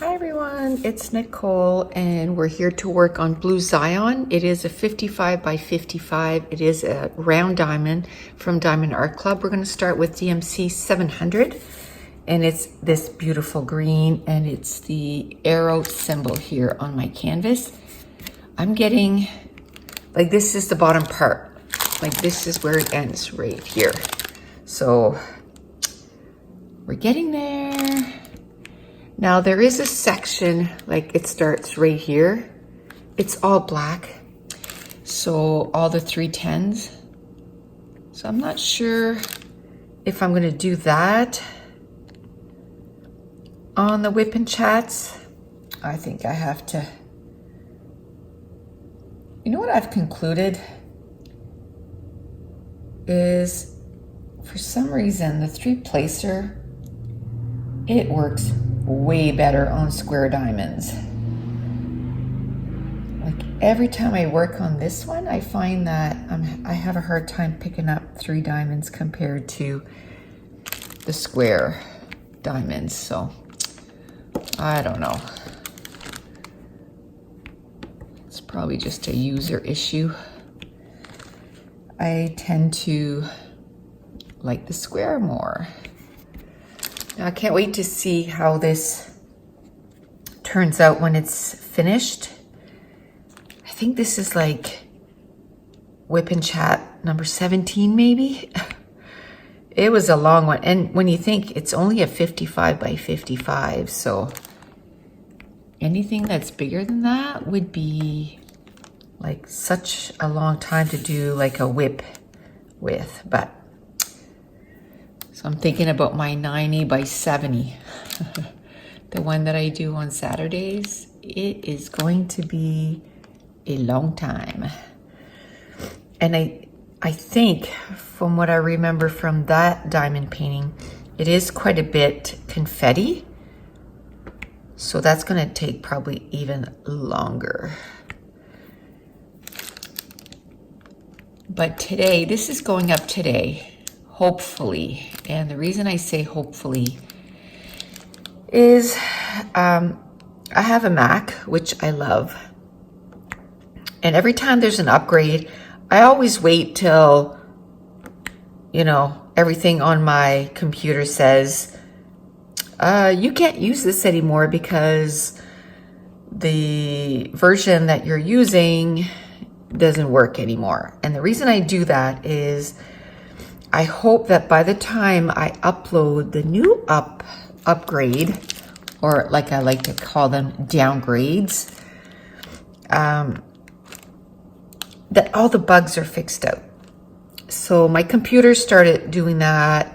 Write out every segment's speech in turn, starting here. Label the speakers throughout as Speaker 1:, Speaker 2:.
Speaker 1: Hi everyone, it's Nicole and we're here to work on Blue Zion. It is a 55 by 55. It is a round diamond from Diamond Art Club. We're going to start with DMC 700 and it's this beautiful green and it's the arrow symbol here on my canvas. I'm getting, like, this is the bottom part. Like, this is where it ends right here. So we're getting there. Now there is a section, like it starts right here. It's all black. So all the 310s. So I'm not sure if I'm gonna do that on the WIP and chats. I think I have to. You know what I've concluded is, for some reason, the 3-placer, it works way better on square diamonds. Like, every time I work on this one, I find that I have a hard time picking up 3 diamonds compared to the square diamonds. So I don't know. It's probably just a user issue. I tend to like the square more. Now, I can't wait to see how this turns out when it's finished. I think this is like WIP and Chat number 17, maybe. It was a long one. And when you think it's only a 55 by 55, so anything that's bigger than that would be like such a long time to do like a WIP with, but so I'm thinking about my 90 by 70, the one that I do on Saturdays. It is going to be a long time. And I think from what I remember from that diamond painting, it is quite a bit confetti. So that's gonna take probably even longer. But today, this is going up today. Hopefully, and the reason I say hopefully is I have a Mac, which I love, and every time there's an upgrade, I always wait till, you know, everything on my computer says you can't use this anymore because the version that you're using doesn't work anymore. And the reason I do that is I hope that by the time I upload the new upgrade, or like I like to call them, downgrades, that all the bugs are fixed out. So my computer started doing that.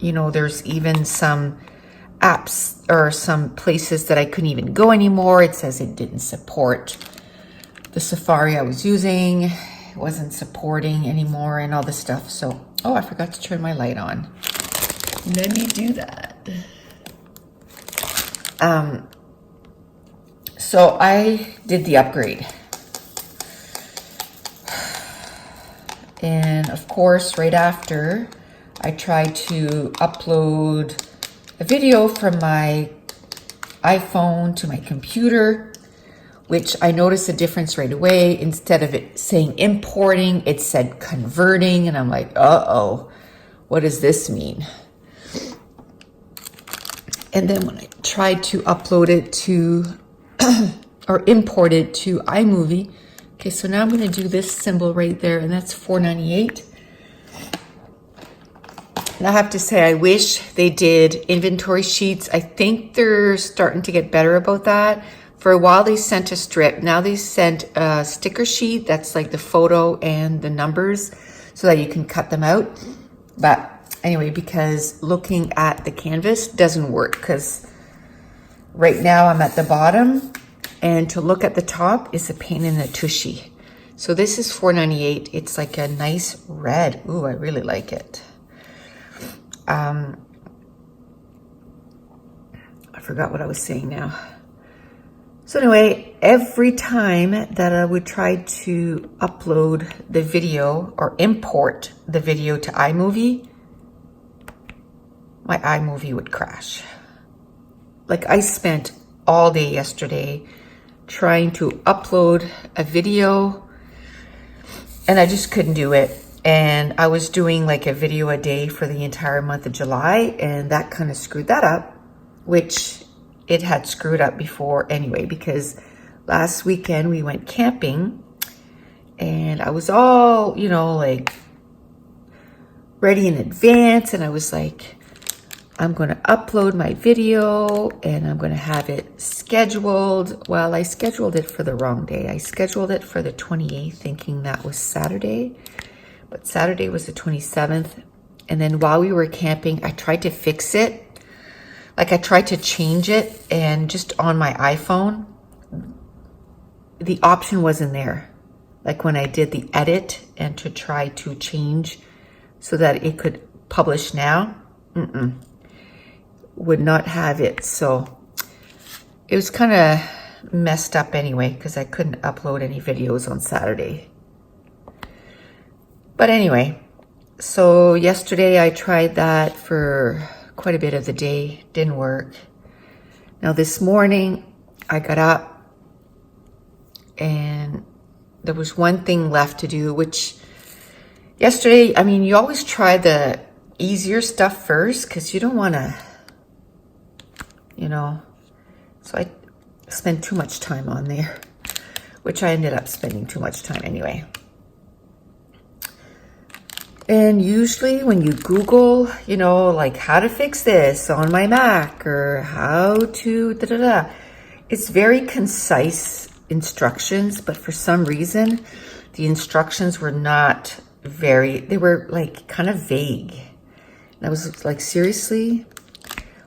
Speaker 1: You know, there's even some apps or some places that I couldn't even go anymore. It says it didn't support the Safari I was using. It wasn't supporting anymore and all this stuff. So, oh, I forgot to turn my light on. Let me do that. So I did the upgrade. And of course, right after, I tried to upload a video from my iPhone to my computer, which I noticed a difference right away. Instead of it saying importing, it said converting. And I'm like, uh-oh, what does this mean? And then when I tried to upload it to, or import it to iMovie, okay, so now I'm gonna do this symbol right there, and that's $4.98. And I have to say, I wish they did inventory sheets. I think they're starting to get better about that. For a while, they sent a strip. Now they sent a sticker sheet that's like the photo and the numbers so that you can cut them out. But anyway, because looking at the canvas doesn't work, because right now I'm at the bottom and to look at the top is a pain in the tushy. So this is $4.98. It's like a nice red. Ooh, I really like it. I forgot what I was saying now. So anyway, every time that I would try to upload the video or import the video to iMovie, my iMovie would crash. Like, I spent all day yesterday trying to upload a video, and I just couldn't do it. And I was doing like a video a day for the entire month of July, and that kind of screwed that up, which it had screwed up before anyway, because last weekend we went camping and I was all, you know, like ready in advance, and I was like, I'm going to upload my video and I'm going to have it scheduled. Well, I scheduled it for the wrong day. I scheduled it for the 28th thinking that was Saturday, but Saturday was the 27th. And then while we were camping, I tried to fix it. Like I tried to change it, and just on my iPhone, the option wasn't there. Like when I did the edit and to try to change so that it could publish now, would not have it. So it was kind of messed up anyway, because I couldn't upload any videos on Saturday. But anyway, so yesterday I tried that for quite a bit of the day. Didn't work. Now this morning I got up and there was one thing left to do, which yesterday, I mean, you always try the easier stuff first because you don't want to, you know, so I spent too much time on there, which I ended up spending too much time anyway. And usually when you Google, you know, like how to fix this on my Mac or how to it's very concise instructions, but for some reason, the instructions were not they were like kind of vague. And I was like, seriously?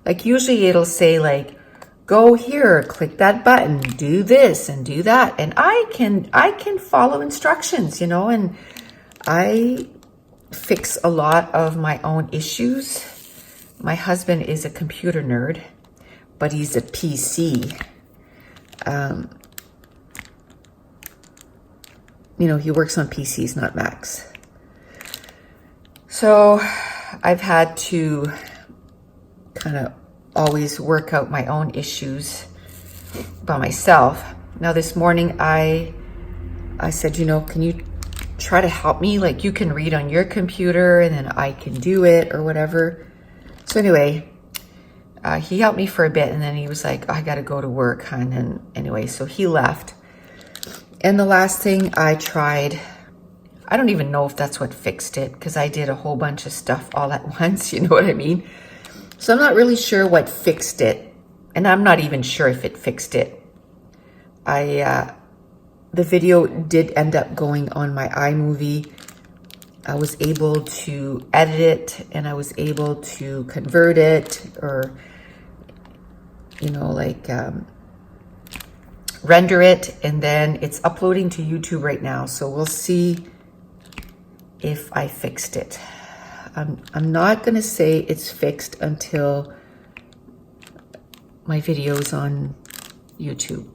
Speaker 1: Like usually it'll say like, go here, click that button, do this and do that. And I can follow instructions, you know, and I fix a lot of my own issues. My husband is a computer nerd, but he's a PC. You know, he works on PCs, not Macs. So I've had to kind of always work out my own issues by myself. Now this morning I said, you know, can you try to help me? Like you can read on your computer and then I can do it or whatever. So anyway, he helped me for a bit and then he was like, oh, I got to go to work, hon. And anyway, so he left. And the last thing I tried, I don't even know if that's what fixed it because I did a whole bunch of stuff all at once, you know what I mean? So I'm not really sure what fixed it. And I'm not even sure if it fixed it. The video did end up going on my iMovie. I was able to edit it and I was able to convert it or, you know, like render it, and then it's uploading to YouTube right now. So we'll see if I fixed it. I'm not going to say it's fixed until my video's on YouTube.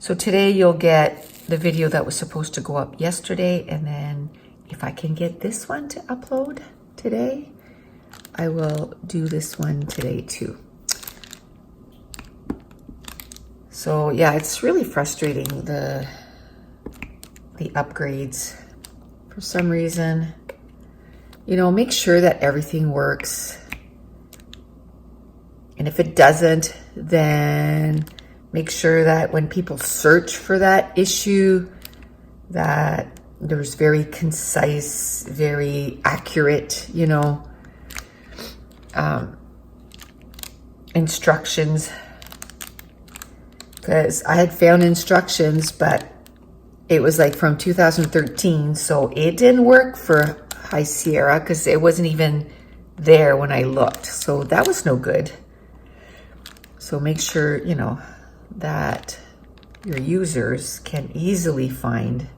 Speaker 1: So today you'll get the video that was supposed to go up yesterday, and then if I can get this one to upload today, I will do this one today too. So yeah, it's really frustrating, the upgrades. For some reason, you know, make sure that everything works. And if it doesn't, then make sure that when people search for that issue, that there's very concise, very accurate, you know, instructions. Because I had found instructions, but it was like from 2013, so it didn't work for High Sierra because it wasn't even there when I looked. So that was no good. So make sure, you know, that your users can easily find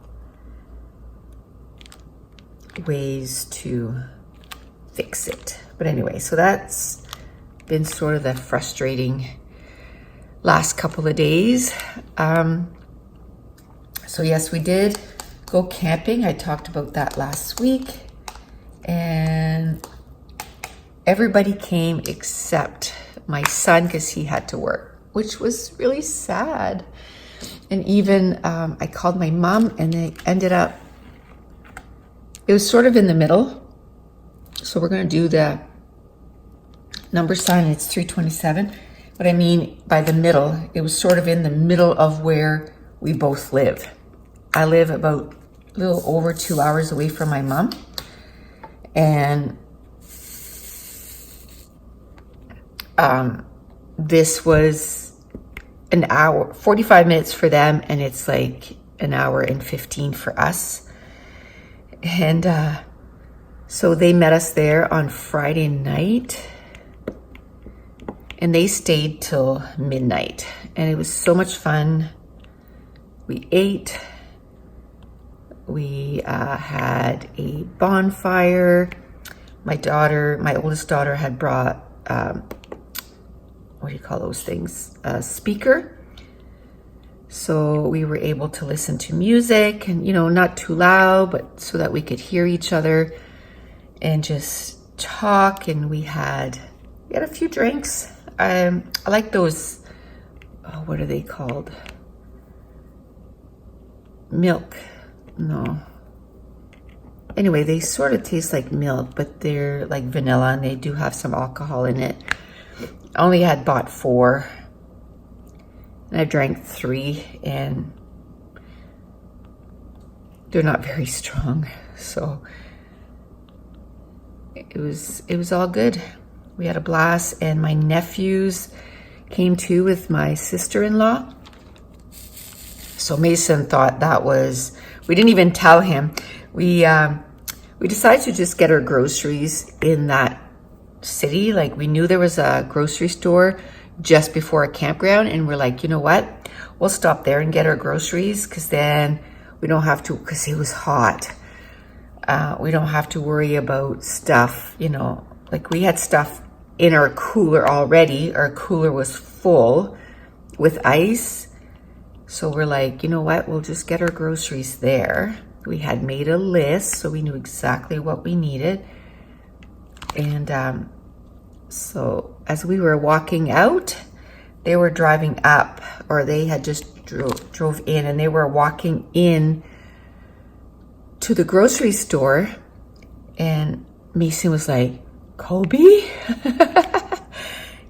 Speaker 1: ways to fix it. But anyway, so that's been sort of the frustrating last couple of days. So yes, we did go camping. I talked about that last week, and everybody came except my son because he had to work. which was really sad. And even I called my mom, and they ended up, it was sort of in the middle. So we're going to do the number sign. It's 327. But I mean, by the middle, it was sort of in the middle of where we both live. I live about a little over 2 hours away from my mom. And this was an hour, 45 minutes for them, and it's like an hour and 15 for us. And so they met us there on Friday night, and they stayed till midnight, and it was so much fun. We ate, we had a bonfire. My oldest daughter had brought, what do you call those things? A speaker. So we were able to listen to music, and, you know, not too loud, but so that we could hear each other and just talk. And we had a few drinks. I like those, what are they called? Milk. No. Anyway, they sort of taste like milk, but they're like vanilla, and they do have some alcohol in it. I only had bought 4, and I drank 3, and they're not very strong. So it was all good. We had a blast, and my nephews came too with my sister-in-law. So Mason thought that was, we didn't even tell him. We decided to just get our groceries in that city. Like, we knew there was a grocery store just before a campground, and we're like, you know what? We'll stop there and get our groceries, because then we don't have to, because it was hot. We don't have to worry about stuff, you know, like we had stuff in our cooler already. Our cooler was full with ice. So we're like, you know what? We'll just get our groceries there. We had made a list, so we knew exactly what we needed. And so as we were walking out, they were driving up, or they had just drove in, and they were walking in to the grocery store, and Mason was like, Kobe?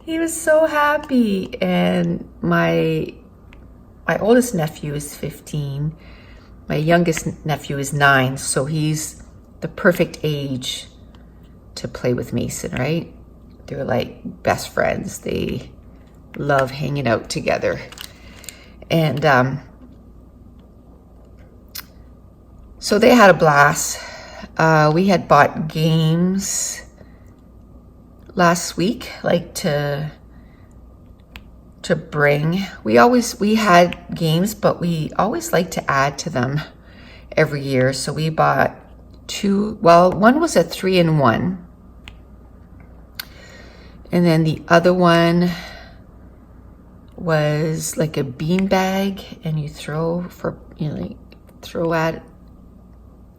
Speaker 1: He was so happy. And my oldest nephew is 15. My youngest nephew is 9, so he's the perfect age to play with Mason, right? They're like best friends. They love hanging out together. And so they had a blast. We had bought games last week, like to bring. We had games, but we always like to add to them every year. So we bought 2. Well, one was a 3-in-1, and then the other one was like a bean bag, and you throw at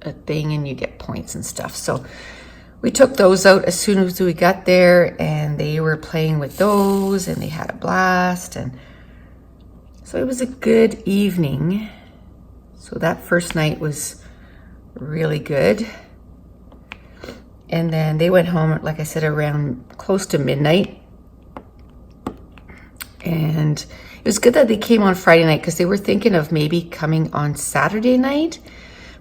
Speaker 1: a thing and you get points and stuff. So we took those out as soon as we got there, and they were playing with those, and they had a blast. And so it was a good evening. So that first night was really good. And then they went home, like I said, around close to midnight. And it was good that they came on Friday night, because they were thinking of maybe coming on Saturday night.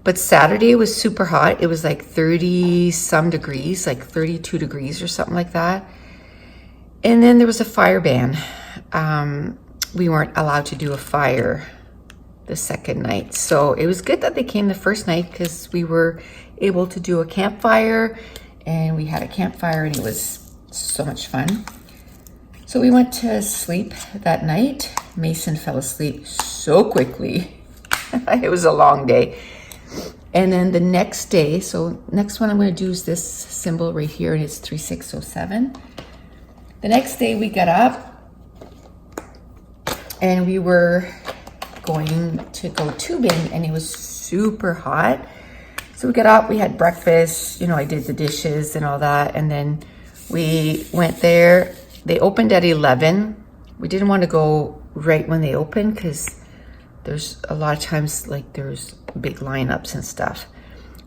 Speaker 1: But Saturday was super hot. It was like 30 some degrees, like 32 degrees or something like that. And then there was a fire ban. We weren't allowed to do a fire the second night. So it was good that they came the first night, because we were able to do a campfire, and we had a campfire, and it was so much fun. So we went to sleep that night. Mason fell asleep so quickly. It was a long day. And then the next day, so next one I'm going to do is this symbol right here, and it's 3607. The next day we got up, and we were going to go tubing, and it was super hot. So we got up, we had breakfast, you know, I did the dishes and all that, and then we went there. They opened at 11, we didn't want to go right when they open because there's a lot of times like there's big lineups and stuff.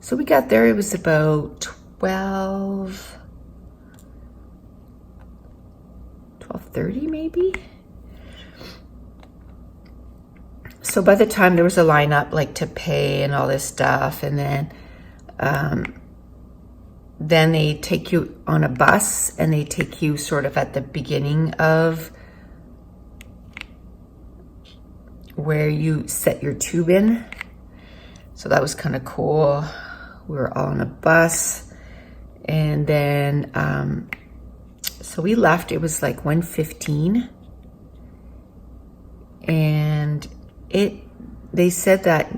Speaker 1: So we got there, it was about 12:30 maybe. So by the time there was a lineup like to pay and all this stuff, and then they take you on a bus and they take you sort of at the beginning of where you set your tube in. So that was kind of cool. We were all on a bus, and then so we left, it was like 1:15, and they said that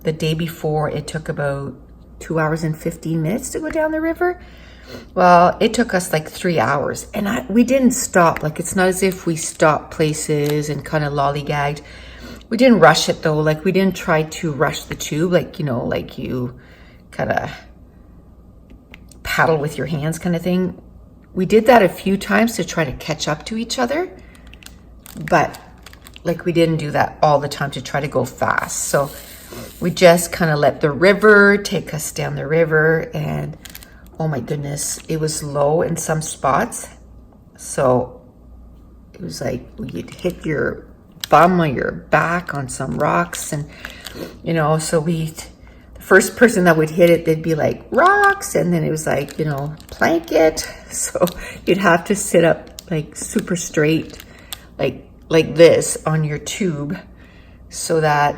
Speaker 1: the day before it took about 2 hours and 15 minutes to go down the river. Well, it took us like 3 hours, and we didn't stop. Like, it's not as if we stopped places and kind of lollygagged. We didn't rush it though. Like, we didn't try to rush the tube, like, you know, like you kind of paddle with your hands kind of thing. We did that a few times to try to catch up to each other, but like we didn't do that all the time to try to go fast. So we just kind of let the river take us down the river, and oh my goodness, it was low in some spots. So it was like you'd hit your bum or your back on some rocks, and you know, so the first person that would hit it, they'd be like, rocks, and then it was like, you know, plank it. So you'd have to sit up like super straight, like this on your tube, so that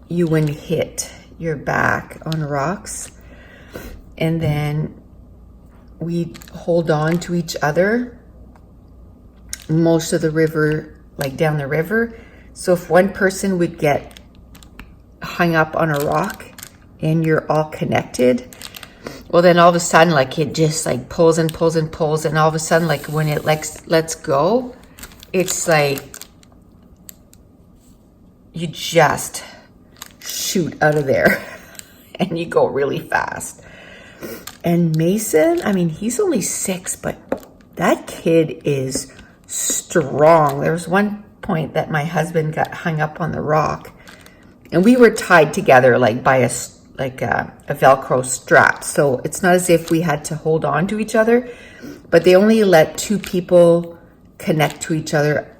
Speaker 1: you wouldn't hit your back on rocks. And then we hold on to each other most of the river, like down the river. So if one person would get hung up on a rock and you're all connected, well, then all of a sudden, like, it just like pulls and pulls and pulls, and all of a sudden, like, when it lets go, it's like you just shoot out of there and you go really fast. And Mason, I mean, he's only 6, but that kid is strong. There was one point that my husband got hung up on the rock, and we were tied together like by a Velcro strap. So it's not as if we had to hold on to each other, but they only let 2 people connect to each other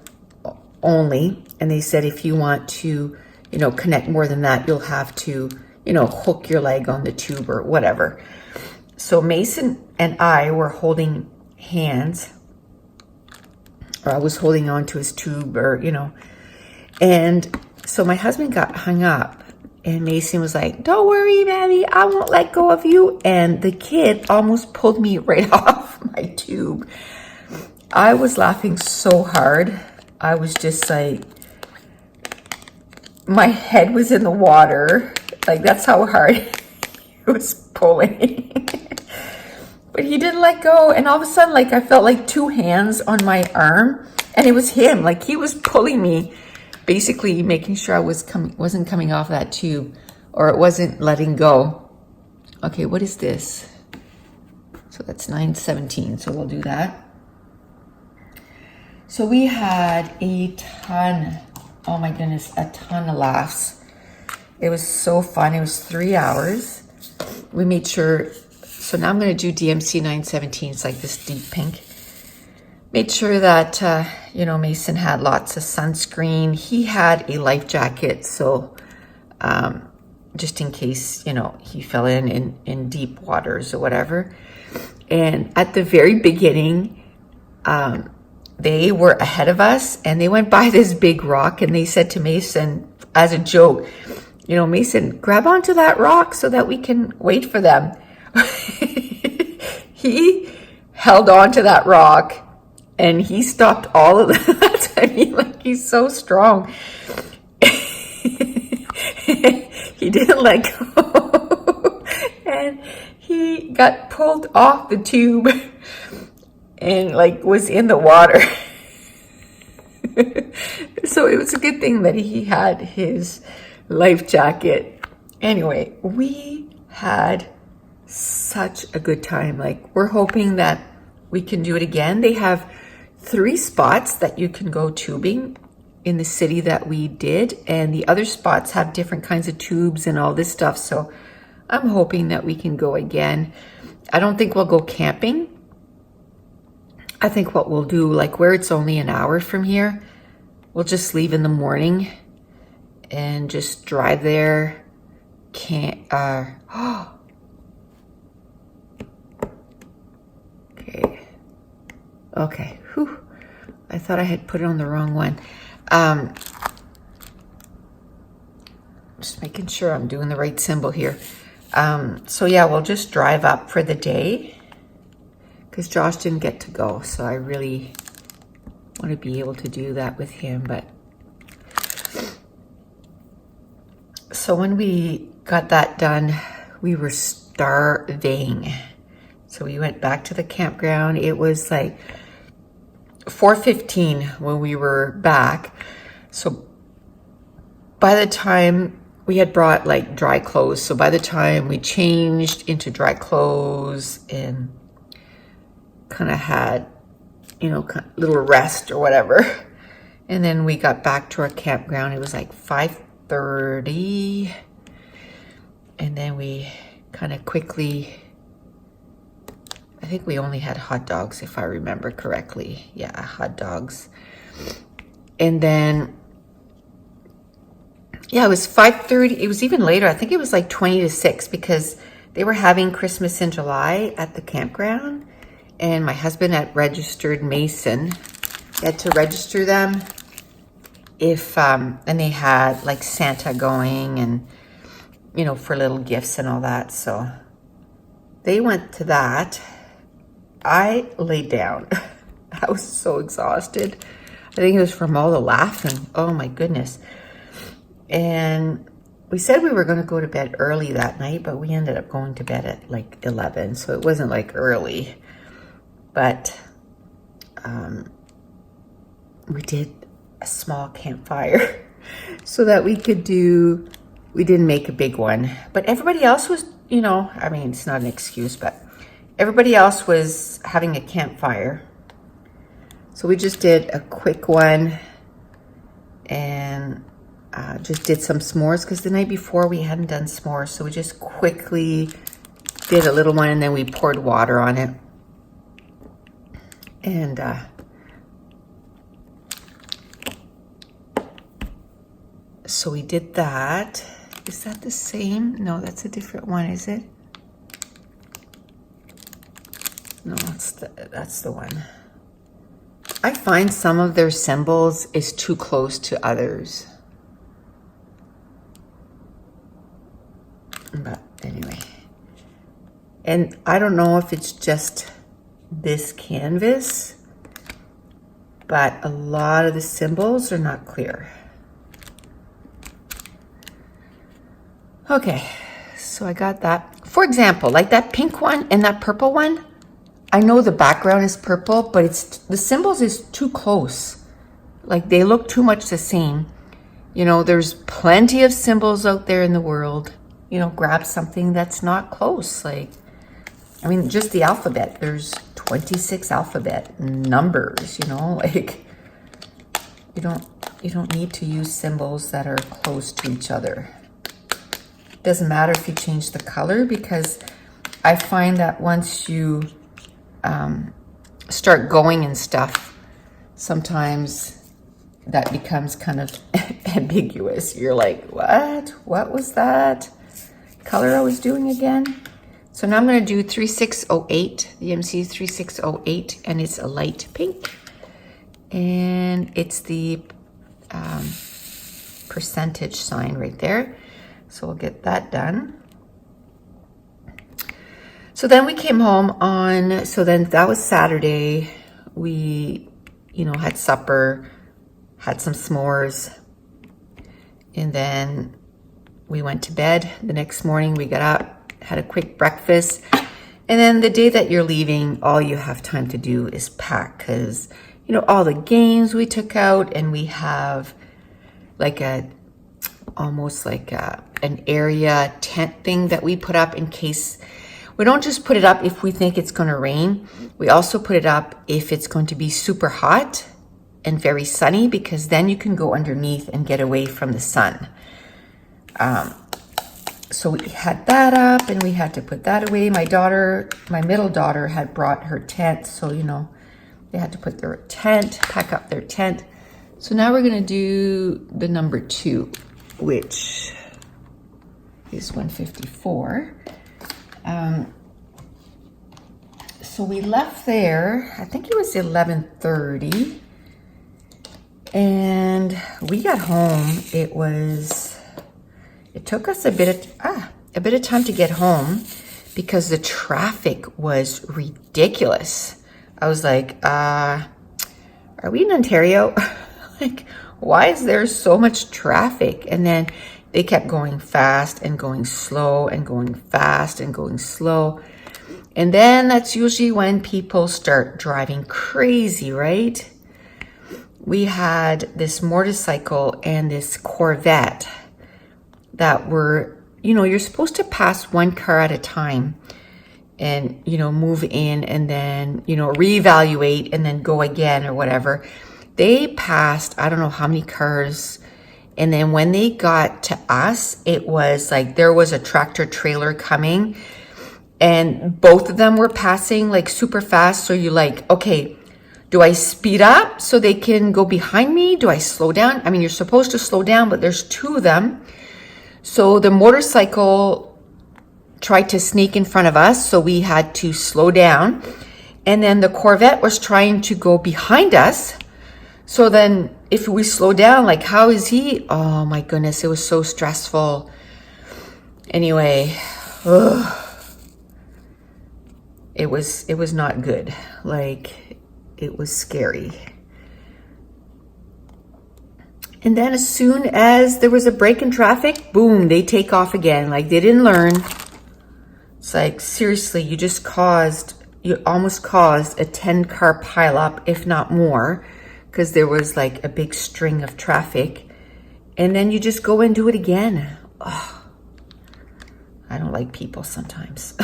Speaker 1: only. And they said, if you want to, you know, connect more than that, you'll have to, you know, hook your leg on the tube or whatever. So Mason and I were holding hands, or I was holding on to his tube, or, you know, and so my husband got hung up, and Mason was like, don't worry, Maddie, I won't let go of you. And the kid almost pulled me right off my tube. I was laughing so hard. I was just like, my head was in the water. Like, that's how hard he was pulling. But he didn't let go. And all of a sudden, like, I felt like 2 hands on my arm, and it was him. Like, he was pulling me, basically making sure I wasn't coming off that tube, or it wasn't letting go. Okay, what is this? So that's 9:17. So we'll do that. So we had a ton, oh my goodness, a ton of laughs. It was so fun. It was 3 hours. We made sure, so now I'm going to do DMC 917. It's like this deep pink. Made sure that, you know, Mason had lots of sunscreen. He had a life jacket, so just in case, you know, he fell in deep waters or whatever. And at the very beginning, they were ahead of us, and they went by this big rock, and they said to Mason, as a joke, you know, Mason, grab onto that rock so that we can wait for them. He held on to that rock, and he stopped all of that. I mean, like, he's so strong. He didn't let go. And he got pulled off the tube and like was in the water. So it was a good thing that he had his life jacket. Anyway, we had such a good time. Like, we're hoping that we can do it again. They have 3 spots that you can go tubing in the city that we did, and the other spots have different kinds of tubes and all this stuff, so I'm hoping that we can go again. I don't think we'll go camping. I think what we'll do, like where it's only an hour from here, we'll just leave in the morning and just drive there. Okay. Whew. I thought I had put it on the wrong one. Just making sure I'm doing the right symbol here. So yeah, we'll just drive up for the day because Josh didn't get to go. So I really want to be able to do that with him. But so when we got that done, we were starving. So we went back to the campground. It was like 4:15 when we were back. So by the time we had brought like dry clothes, so by the time we changed into dry clothes and kind of had, you know, a little rest or whatever, and then we got back to our campground, it was like 5:30, and then we kind of quickly, I think we only had hot dogs, if I remember correctly. Yeah, hot dogs. And then, yeah, it was 5:30. It was even later. I think it was like 20 to 6 because they were having Christmas in July at the campground. And my husband had registered Mason. He had to register them if, and they had like Santa going and, you know, for little gifts and all that. So they went to that. I laid down. I was so exhausted. I think it was from all the laughing. Oh my goodness. And we said we were going to go to bed early that night, but we ended up going to bed at like 11. So it wasn't like early, but we did a small campfire so that we could do, we didn't make a big one, but everybody else was, you know, I mean, it's not an excuse, but everybody else was having a campfire. So we just did a quick one and just did some s'mores because the night before we hadn't done s'mores. So we just quickly did a little one and then we poured water on it. And so we did that. Is that the same? No, that's a different one, is it? No, that's the one. I find some of their symbols is too close to others. But anyway. And I don't know if it's just this canvas, but a lot of the symbols are not clear. Okay, so I got that. For example, like that pink one and that purple one, I know the background is purple, but it's the symbols is too close. Like they look too much the same. You know, there's plenty of symbols out there in the world. You know, grab something that's not close. Like, I mean, just the alphabet. There's 26 alphabet numbers, you know, like you don't need to use symbols that are close to each other. Doesn't matter if you change the color, because I find that once you start going and stuff, sometimes that becomes kind of ambiguous. You're like, what was that color I was doing again? So now I'm going to do 3608, the MC 3608, and it's a light pink, and it's the percentage sign right there. So we'll get that done. So then we came home on, so then that was Saturday. We, you know, had supper, had some s'mores, and then we went to bed. The next morning we got up, had a quick breakfast, and then the day that you're leaving, all you have time to do is pack, because, you know, all the games we took out, and we have like almost like an area tent thing that we put up in case we don't just put it up if we think it's going to rain. We also put it up if it's going to be super hot and very sunny, because then you can go underneath and get away from the sun. So we had that up and we had to put that away. My middle daughter had brought her tent. So, you know, they had to put their tent, pack up their tent. So now we're going to do the number 2, which is 154. So we left there, I think it was 11:30. And we got home. It took us a bit of time to get home because the traffic was ridiculous. I was like, are we in Ontario? Like, why is there so much traffic? And then they kept going fast and going slow and going fast and going slow. And then that's usually when people start driving crazy, right? We had this motorcycle and this Corvette that were, you know, you're supposed to pass one car at a time and, you know, move in and then, you know, reevaluate and then go again or whatever. They passed, I don't know how many cars. And then when they got to us, it was like there was a tractor trailer coming and both of them were passing like super fast. So you're like, okay, do I speed up so they can go behind me? Do I slow down? I mean, you're supposed to slow down, but there's 2 of them. So the motorcycle tried to sneak in front of us, so we had to slow down. And then the Corvette was trying to go behind us. So then if we slow down, like, how is he? Oh my goodness, it was so stressful. Anyway, it was not good. Like, it was scary. And then as soon as there was a break in traffic, boom, they take off again. Like, they didn't learn. It's like, seriously, you almost caused a 10-car pileup, if not more, because there was like a big string of traffic. And then you just go and do it again. Oh, I don't like people sometimes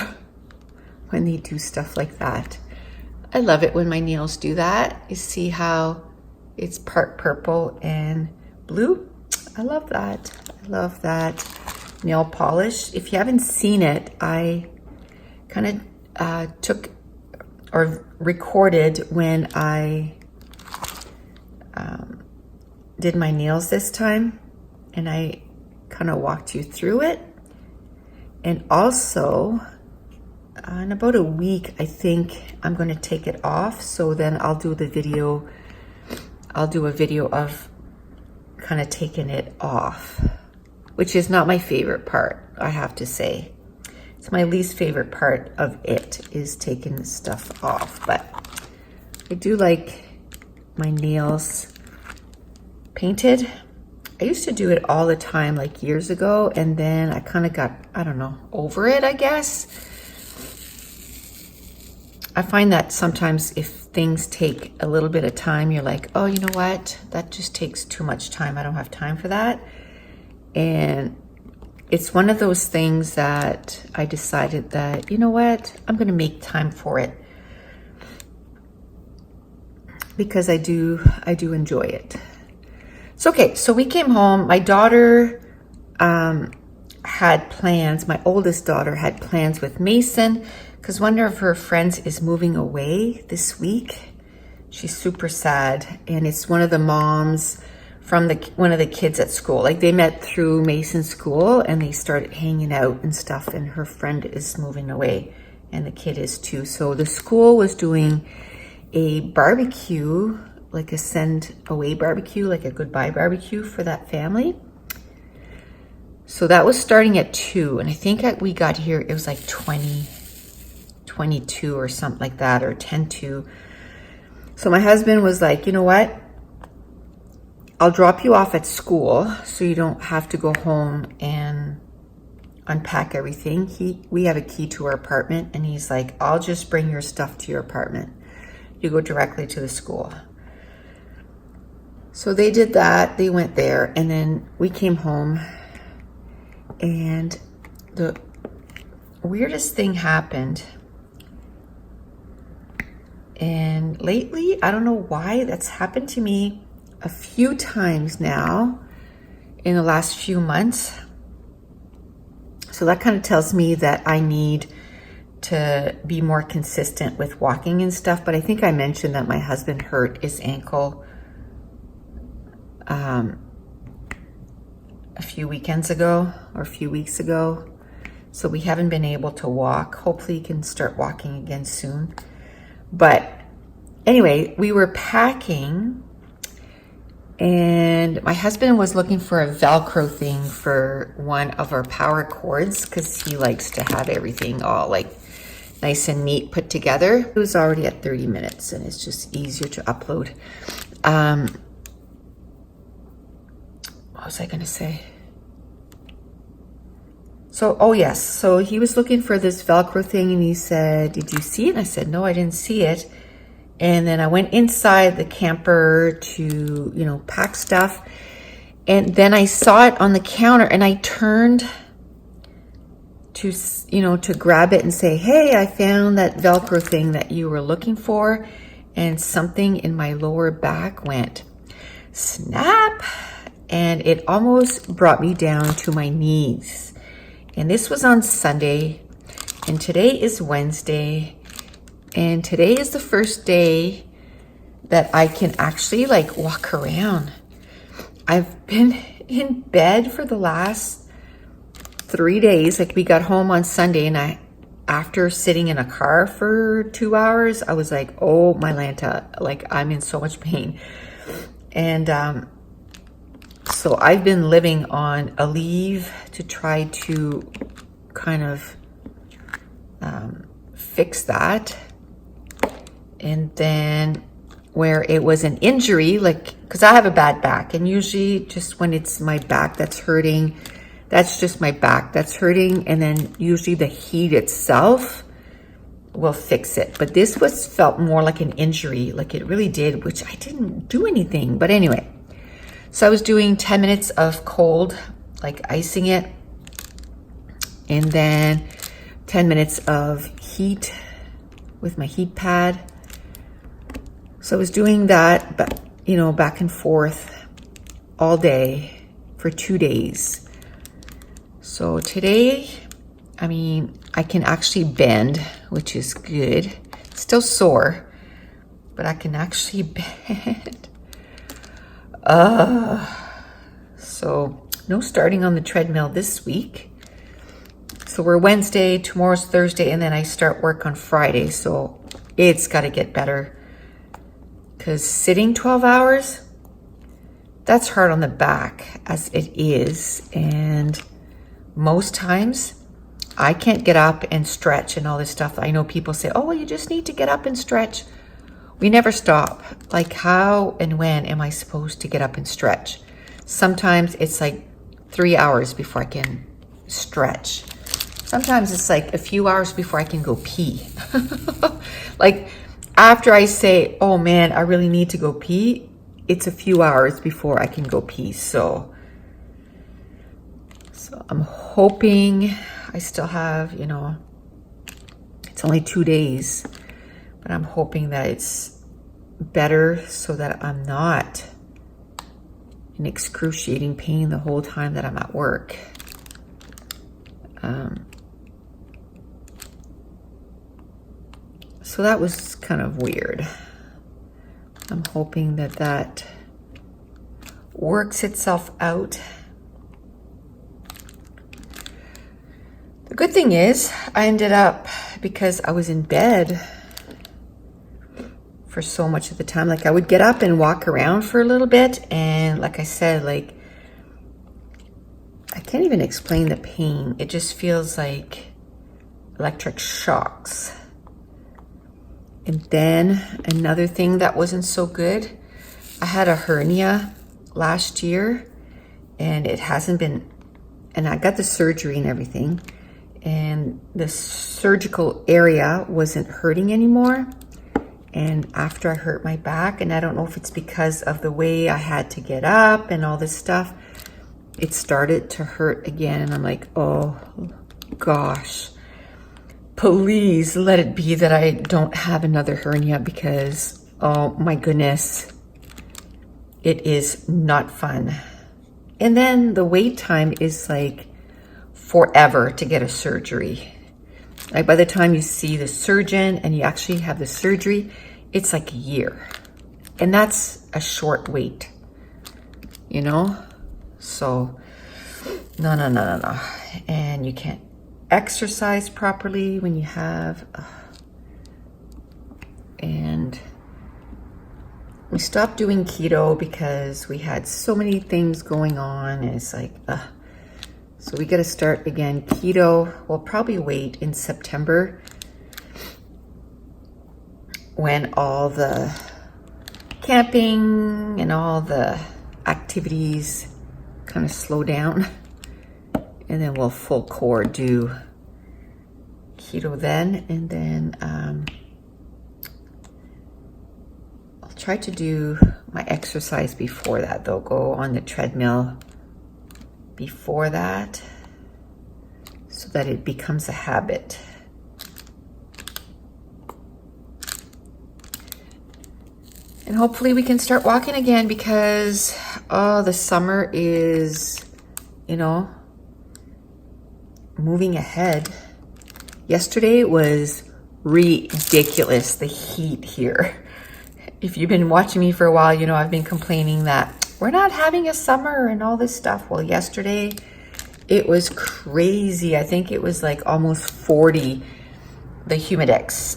Speaker 1: when they do stuff like that. I love it when my nails do that. You see how it's part purple and blue? I love that. I love that nail polish. If you haven't seen it, I kind of took or recorded when I did my nails this time, and I kind of walked you through it. And also, in about a week, I think I'm going to take it off. So then I'll do the video. I'll do a video of kind of taking it off, which is not my favorite part, I have to say. It's my least favorite part of it, is taking this stuff off. But I do like my nails painted. I used to do it all the time, like years ago, and then I kind of got, I don't know, over it, I guess. I find that sometimes if things take a little bit of time, you're like, oh, you know what? That just takes too much time. I don't have time for that. And it's one of those things that I decided that, you know what? I'm going to make time for it, because I do enjoy it. So, okay, so we came home. My daughter had plans. My oldest daughter had plans with Mason, because one of her friends is moving away this week. She's super sad, and it's one of the moms from one of the kids at school. Like, they met through Mason's school, and they started hanging out and stuff, and her friend is moving away, and the kid is too. So the school was doing a barbecue, like a send away barbecue, like a goodbye barbecue for that family. So that was starting at 2, and I think we got here, it was like 22 or something like that, or 10-2. So my husband was like, you know what? I'll drop you off at school so you don't have to go home and unpack everything. We have a key to our apartment, and he's like, I'll just bring your stuff to your apartment. You go directly to the school. So they did that. They went there, and then we came home, and weirdest thing happened. And lately, I don't know why, that's happened to me a few times now in the last few months. So that kind of tells me that I need to be more consistent with walking and stuff. But I think I mentioned that my husband hurt his ankle a few weekends ago or a few weeks ago. So we haven't been able to walk. Hopefully he can start walking again soon. But anyway, we were packing and my husband was looking for a Velcro thing for one of our power cords because he likes to have everything all like nice and neat put together. It was already at 30 minutes and it's just easier to upload. What was I gonna say? So, oh yes, so he was looking for this Velcro thing and he said, did you see it? And I said, no, I didn't see it. And then I went inside the camper to, you know, pack stuff. And then I saw it on the counter and I turned to, you know, to grab it and say, hey, I found that Velcro thing that you were looking for. And something in my lower back went snap. And it almost brought me down to my knees. And this was on Sunday. And today is Wednesday. And today is the first day that I can actually like walk around. I've been in bed for the last 3 days. Like we got home on Sunday and after sitting in a car for 2 hours, I was like, oh my Lanta, like I'm in so much pain. And so I've been living on a leave to try to kind of fix that. And then where it was an injury, like, because I have a bad back and usually just when it's my back that's hurting, that's just my back that's hurting. And then usually the heat itself will fix it. But this felt more like an injury, like it really did, which I didn't do anything. But anyway, so I was doing 10 minutes of cold, like icing it. And then 10 minutes of heat with my heat pad. So I was doing that, but you know, back and forth all day for 2 days. So today, I mean, I can actually bend, which is good. Still sore, but I can actually bend. So no starting on the treadmill this week. So we're Wednesday, tomorrow's Thursday, and then I start work on Friday. So it's got to get better. Because sitting 12 hours, that's hard on the back as it is. And most times I can't get up and stretch and all this stuff. I know people say, oh, well, you just need to get up and stretch. We never stop. Like how and when am I supposed to get up and stretch? Sometimes it's like 3 hours before I can stretch. Sometimes it's like a few hours before I can go pee. Like after I say, oh man, I really need to go pee, it's a few hours before I can go pee. So I'm hoping I still have, you know, it's only 2 days, but I'm hoping that it's better so that I'm not in excruciating pain the whole time that I'm at work. So that was kind of weird. I'm hoping that that works itself out. The good thing is I ended up, because I was in bed for so much of the time, like I would get up and walk around for a little bit. And like I said, like, I can't even explain the pain. It just feels like electric shocks. And then another thing that wasn't so good, I had a hernia last year and it hasn't been, and I got the surgery and everything, and the surgical area wasn't hurting anymore. And after I hurt my back, and I don't know if it's because of the way I had to get up and all this stuff, it started to hurt again. And I'm like, oh gosh. please let it be that I don't have another hernia, because oh my goodness, it is not fun. And then the wait time is like forever to get a surgery. Like by the time you see the surgeon and you actually have the surgery, it's like a year. And that's a short wait, you know? So no. And you can't exercise properly when you have, and we stopped doing keto because we had so many things going on, and it's like, so we got to start again. Keto, we'll probably wait in September when all the camping and all the activities kind of slow down, and then we'll full core do keto then. And then I'll try to do my exercise before that, though. Go on the treadmill before that so that it becomes a habit. And hopefully we can start walking again, because the summer is, you know, moving ahead. Yesterday was ridiculous, the heat here. If you've been watching me for a while, you know I've been complaining that we're not having a summer and all this stuff. Well, yesterday it was crazy. I think it was like almost 40, the humidex,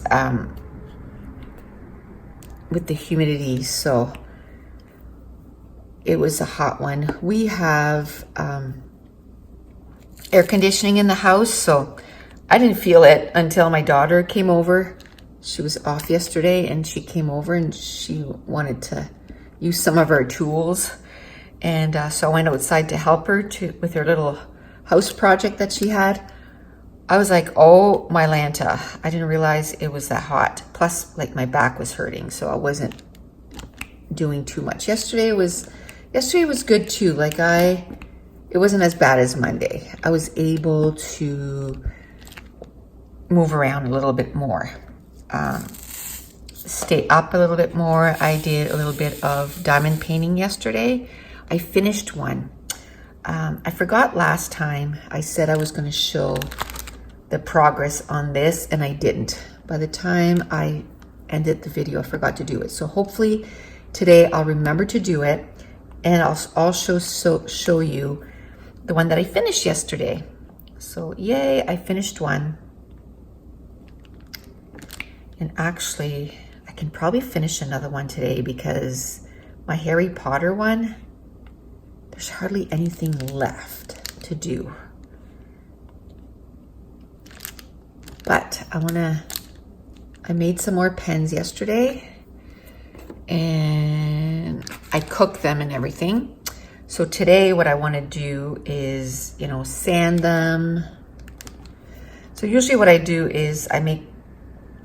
Speaker 1: with the humidity. So it was a hot one. We have air conditioning in the house, so I didn't feel it until my daughter came over. She was off yesterday and she came over and she wanted to use some of our tools. And so I went outside to help her with her little house project that she had. I was like, oh my Lanta, I didn't realize it was that hot. Plus, like, my back was hurting, so I wasn't doing too much. Yesterday was good too. Like, it wasn't as bad as Monday. I was able to move around a little bit more, stay up a little bit more. I did a little bit of diamond painting yesterday. I finished one. I forgot last time I said I was going to show the progress on this, and I didn't. By the time I ended the video, I forgot to do it. So hopefully today I'll remember to do it, and I'll also show you the one that I finished yesterday. So yay, I finished one. And actually, I can probably finish another one today, because my Harry Potter one, there's hardly anything left to do. But I made some more pens yesterday, and I cooked them and everything. So today what I want to do is, you know, sand them. So usually what I do is I make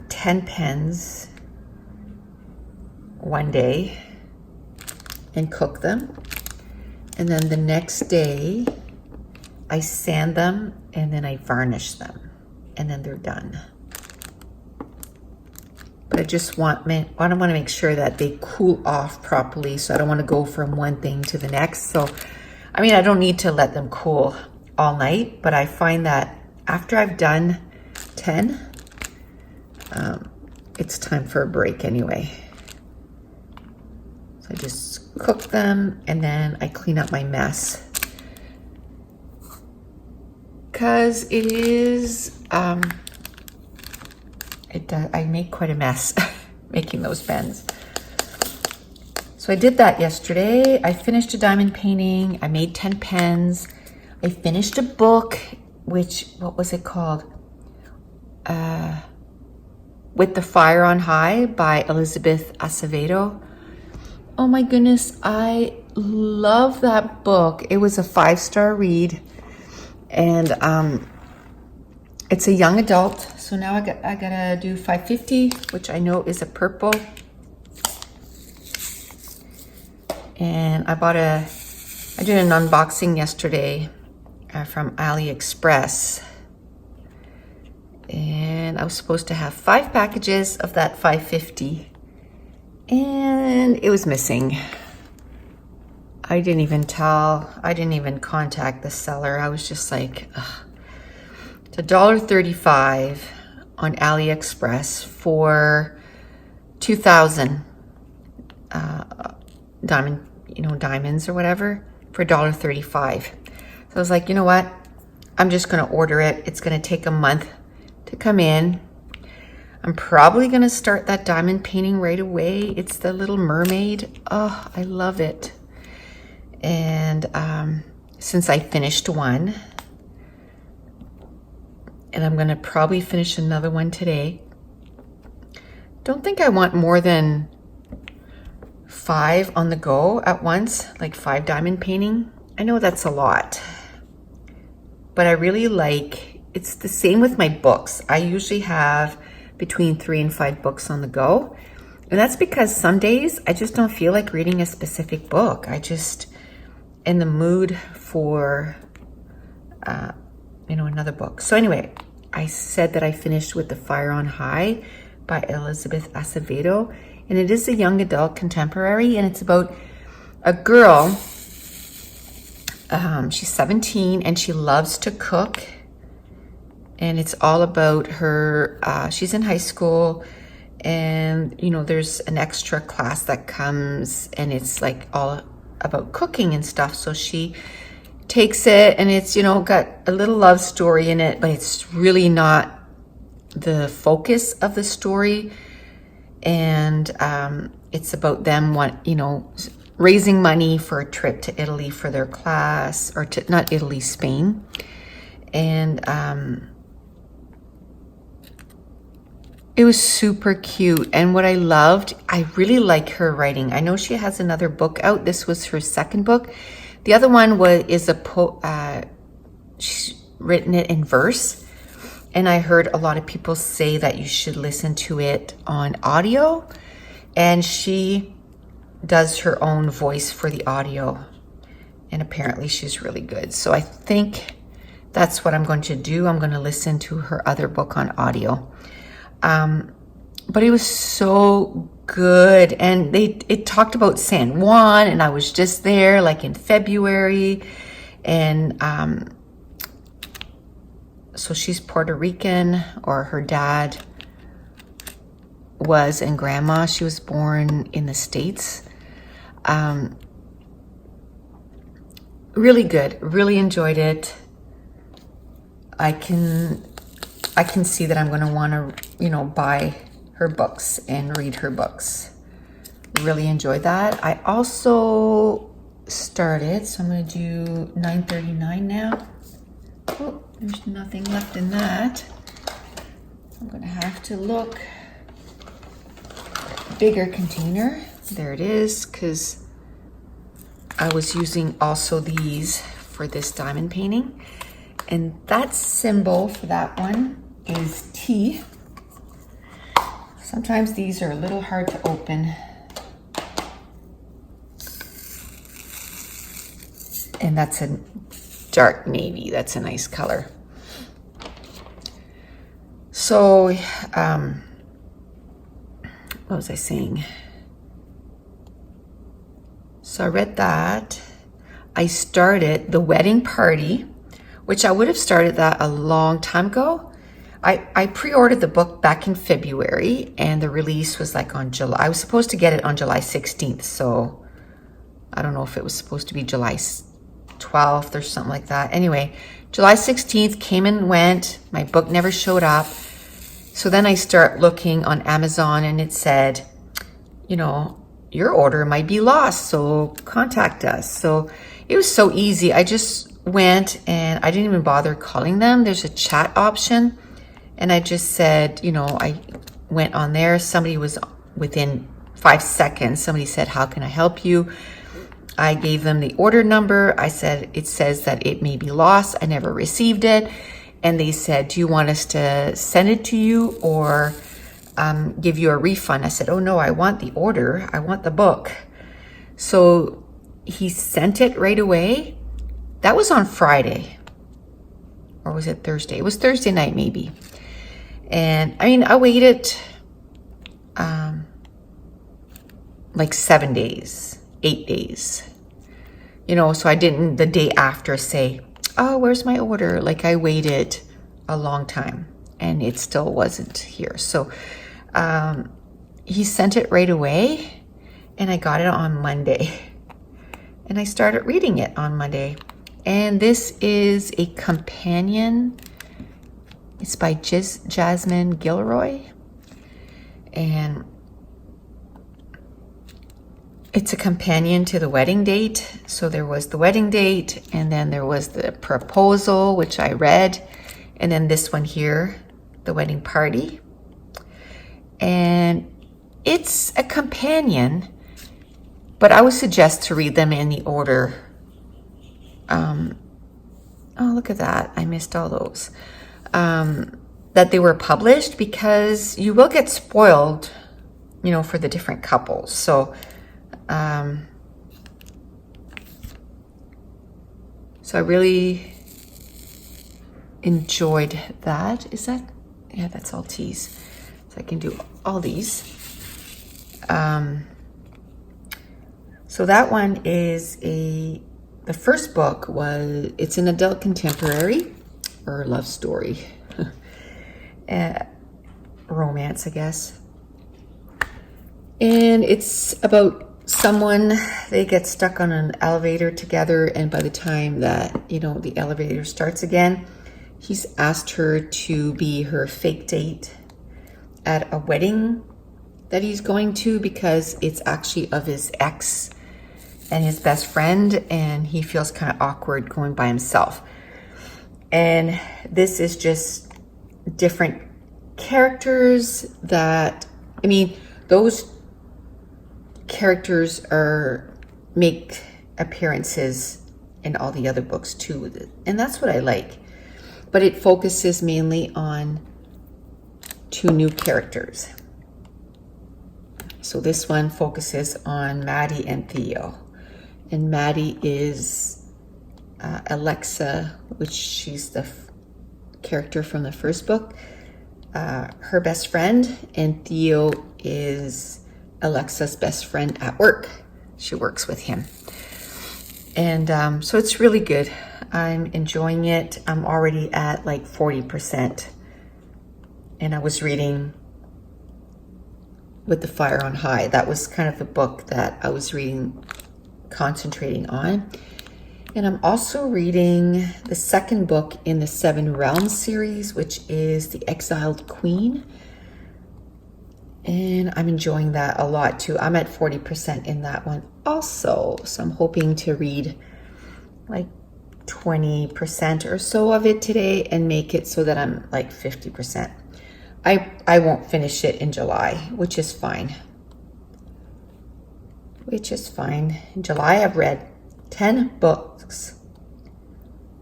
Speaker 1: 10 pens one day and cook them. And then the next day I sand them and then I varnish them. And then they're done. But I just want to make sure that they cool off properly, so I don't want to go from one thing to the next. So, I mean, I don't need to let them cool all night, but I find that after I've done 10, it's time for a break anyway. So I just cook them and then I clean up my mess. Because it is, I make quite a mess making those pens. So I did that yesterday. I finished a diamond painting. I made 10 pens. I finished a book, what was it called? With the Fire on High by Elizabeth Acevedo. Oh my goodness, I love that book. It was a 5-star read. And it's a young adult, so now I gotta do 550, which I know is a purple. And I did an unboxing yesterday from AliExpress, and and I was supposed to have 5 packages of that 550, and it was missing. I didn't even contact the seller. I was just like, ugh. It's $1.35 on AliExpress for 2,000 diamonds or whatever for $1.35. So I was like, you know what? I'm just gonna order it. It's gonna take a month to come in. I'm probably gonna start that diamond painting right away. It's the Little Mermaid. Oh, I love it. And since I finished one, and I'm gonna probably finish another one today. Don't think I want more than 5 on the go at once, like 5 diamond painting. I know that's a lot, but I really like, it's the same with my books. I usually have between 3 and 5 books on the go. And that's because some days I just don't feel like reading a specific book. I just in the mood for, another book. So anyway, I said that I finished with The Fire on High by Elizabeth Acevedo. And it is a young adult contemporary, and it's about a girl. She's 17 and she loves to cook. And it's all about her, she's in high school, and there's an extra class that comes, and it's like all about cooking and stuff. So she takes it, and it's, got a little love story in it, but it's really not the focus of the story. And it's about them raising money for a trip to Italy for their class, or to, not Italy, Spain. And it was super cute. And what I loved, I really like her writing. I know she has another book out. This was her second book. The other one is she's written it in verse. And I heard a lot of people say that you should listen to it on audio. And she does her own voice for the audio. And apparently she's really good. So I think that's what I'm going to do. I'm going to listen to her other book on audio. But it was so good. And it talked about San Juan, and I was just there like in February. And so she's Puerto Rican, or her dad was, and grandma, she was born in the States. Really good, really enjoyed it. I can see that I'm going to want to, buy her books and read her books. Really enjoyed that. I also started, so I'm going to do 9.39 now. Oh, there's nothing left in that. I'm going to have to look. Bigger container. There it is, because I was using also these for this diamond painting. And that symbol for that one is T. Sometimes these are a little hard to open. And that's a dark navy. That's a nice color. So, what was I saying? So I read that. I started The Wedding Party, which I would have started that a long time ago. I pre-ordered the book back in February, and the release was like on July. I was supposed to get it on July 16th. So I don't know if it was supposed to be July 12th or something like that. Anyway, July 16th came and went. My book never showed up. So then I start looking on Amazon, and it said, your order might be lost, so contact us. So it was so easy. I just went, and I didn't even bother calling them. There's a chat option, and I just said, I went on there. Somebody was within 5 seconds. Somebody said, how can I help you? I gave them the order number. I said, it says that it may be lost. I never received it. And they said, do you want us to send it to you or give you a refund? I said, oh no, I want the order. I want the book. So he sent it right away. That was on Friday. Or was it Thursday? It was Thursday night maybe. And I mean, I waited like 7 days, 8 days, you know, so I didn't the day after say, oh, where's my order? Like I waited a long time and it still wasn't here. So he sent it right away and I got it on Monday and I started reading it on Monday. And this is a companion. It's by Jasmine Gilroy. And it's a companion to the wedding date. So there was the wedding date, and then there was the proposal, which I read, and then this one here, the wedding party. And it's a companion, but I would suggest to read them in the order. Oh, look at that. I missed all those. That they were published, because you will get spoiled, you know, for the different couples. So I really enjoyed that. Is that, yeah, that's all T's. So I can do all these. So that one is the first book it's an adult contemporary or love story, romance, I guess. And it's about someone, they get stuck on an elevator together, and by the time that, you know, the elevator starts again, he's asked her to be her fake date at a wedding that he's going to, because it's actually of his ex and his best friend, and he feels kind of awkward going by himself. And this is just different characters that, I mean, those characters make appearances in all the other books too, and that's what I like. But it focuses mainly on 2 new characters. So this one focuses on Maddie and Theo, and Maddie is Alexa, which she's the character from the first book, her best friend, and Theo is Alexa's best friend at work. She works with him. And so it's really good. I'm enjoying it. I'm already at like 40%. And I was reading With the Fire on High. That was kind of the book that I was reading, concentrating on. And I'm also reading the second book in the 7 Realms series, which is The Exiled Queen. And I'm enjoying that a lot too. I'm at 40% in that one also. So I'm hoping to read like 20% or so of it today and make it so that I'm like 50%. I won't finish it in July, which is fine. In July, I've read 10 books,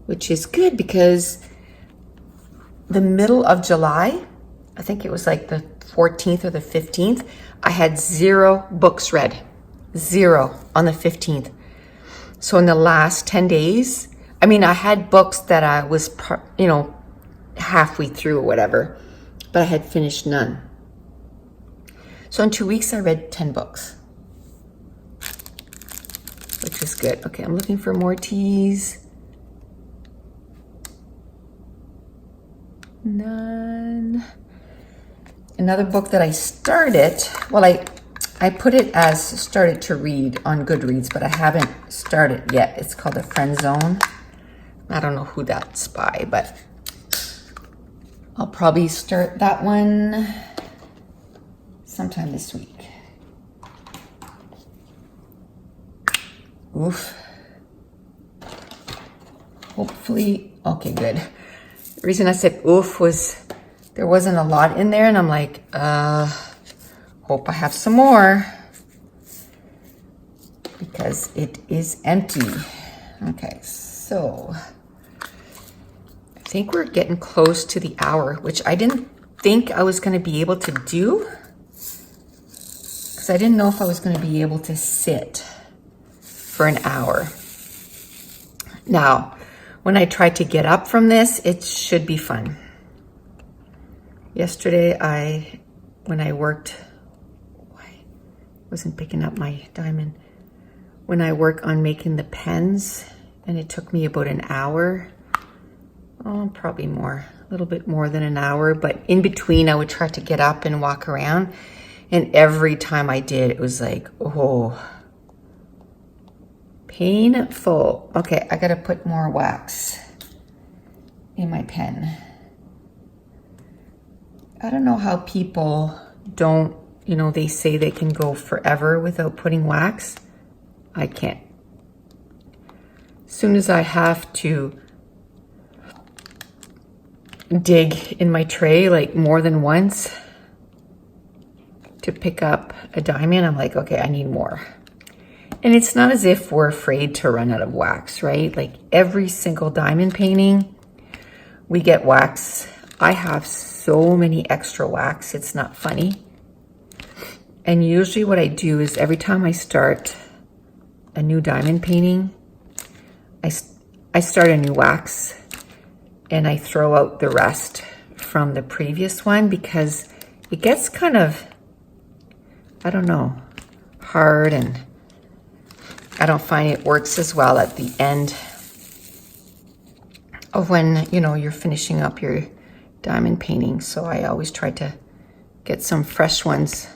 Speaker 1: which is good, because the middle of July, I think it was like the 14th or the 15th, I had 0 books read. 0 on the 15th. So in the last 10 days, I mean, I had books that I was, you know, halfway through or whatever, but I had finished none. So in 2 weeks, I read 10 books, which is good. Okay, I'm looking for more teas. None. Another book that I started, well, I put it as started to read on Goodreads, but I haven't started yet. It's called The Friend Zone. I don't know who that's by, but I'll probably start that one sometime this week. Oof. Hopefully, okay, good. The reason I said oof was there wasn't a lot in there, and I'm like, hope I have some more, because it is empty. Okay, so I think we're getting close to the hour, which I didn't think I was going to be able to do, because I didn't know if I was going to be able to sit for an hour. Now, when I try to get up from this, it should be fun. Yesterday, when I worked, I wasn't picking up my diamond. When I work on making the pens, and it took me about an hour, probably more, a little bit more than an hour, but in between I would try to get up and walk around, and every time I did, it was like, oh, painful. Okay, I gotta put more wax in my pen. I don't know how people don't, they say they can go forever without putting wax. I can't. As soon as I have to dig in my tray like more than once to pick up a diamond, I'm like, okay, I need more. And it's not as if we're afraid to run out of wax, right? Like every single diamond painting, we get wax. I have so many extra wax, it's not funny. And usually what I do is every time I start a new diamond painting, I start a new wax and I throw out the rest from the previous one because it gets kind of, I don't know, hard, and I don't find it works as well at the end of when, you're finishing up your diamond painting. So I always try to get some fresh ones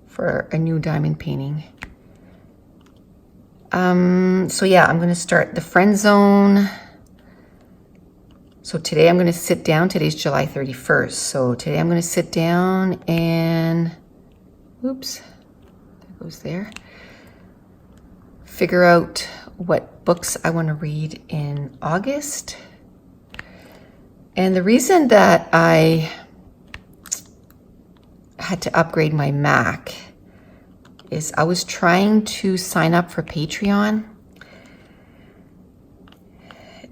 Speaker 1: for a new diamond painting. So yeah, I'm going to start the friend zone. So today I'm going to sit down. Today's July 31st. So today I'm going to sit down and, oops, that goes there. Figure out what books I want to read in August. And the reason that I had to upgrade my Mac is I was trying to sign up for Patreon,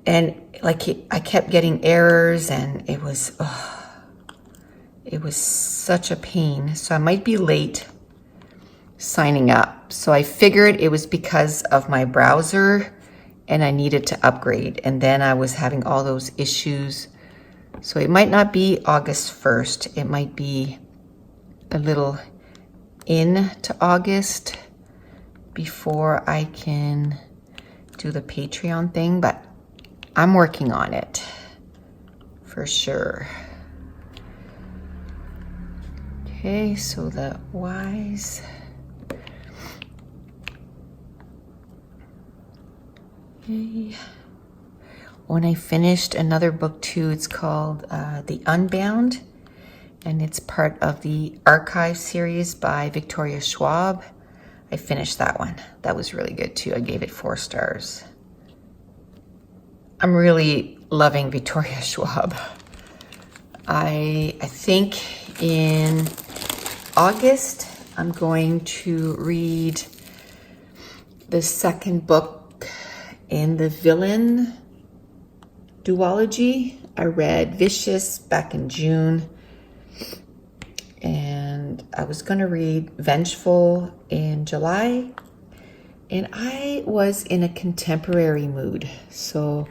Speaker 1: and I kept getting errors, and it was such a pain. So I might be late signing up. So I figured it was because of my browser and I needed to upgrade. And then I was having all those issues. So it might not be August 1st. It might be a little into August before I can do the Patreon thing, but I'm working on it for sure. Okay, so the Y's. Okay. When I finished another book too, it's called The Unbound, and it's part of the Archive series by Victoria Schwab. I finished that one. That was really good too. I gave it 4 stars. I'm really loving Victoria Schwab. I think in August, I'm going to read the second book in the villain duology. I read Vicious back in June, and I was going to read Vengeful in July, and I was in a contemporary mood, so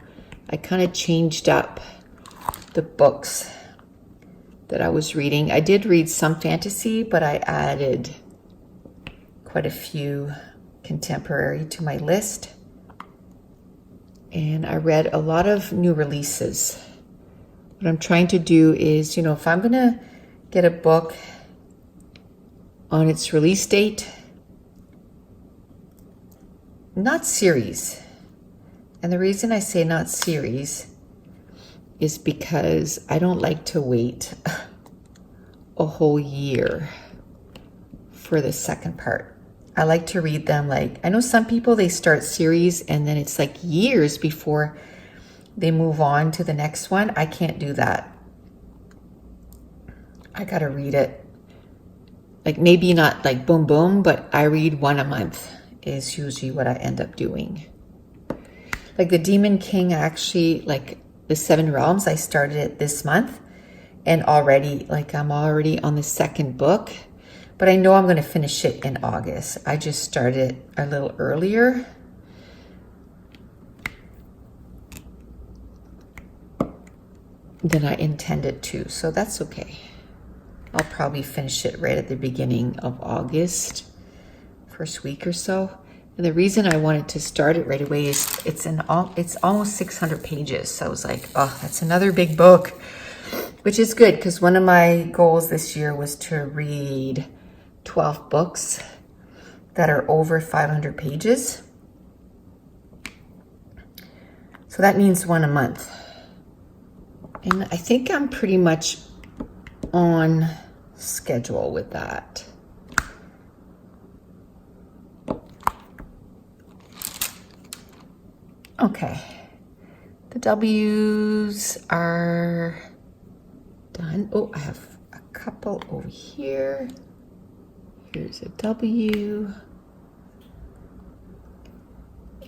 Speaker 1: I kind of changed up the books that I was reading. I did read some fantasy, but I added quite a few contemporary to my list. And I read a lot of new releases. What I'm trying to do is, if I'm going to get a book on its release date, not series. And the reason I say not series is because I don't like to wait a whole year for the second part. I like to read them I know some people, they start series and then it's years before they move on to the next one. I can't do that. I gotta read it. Maybe not boom, boom, but I read one a month is usually what I end up doing. The Demon King, actually, the 7 Realms, I started it this month, and already, I'm already on the second book, but I know I'm going to finish it in August. I just started it a little earlier. Than I intended to, so that's okay. I'll probably finish it right at the beginning of August, first week or so. And the reason I wanted to start it right away is it's almost 600 pages. So I was like, oh, that's another big book, which is good because one of my goals this year was to read 12 books that are over 500 pages. So that means one a month. And I think I'm pretty much on schedule with that. Okay, the W's are done. Oh, I have a couple over here. Here's a W.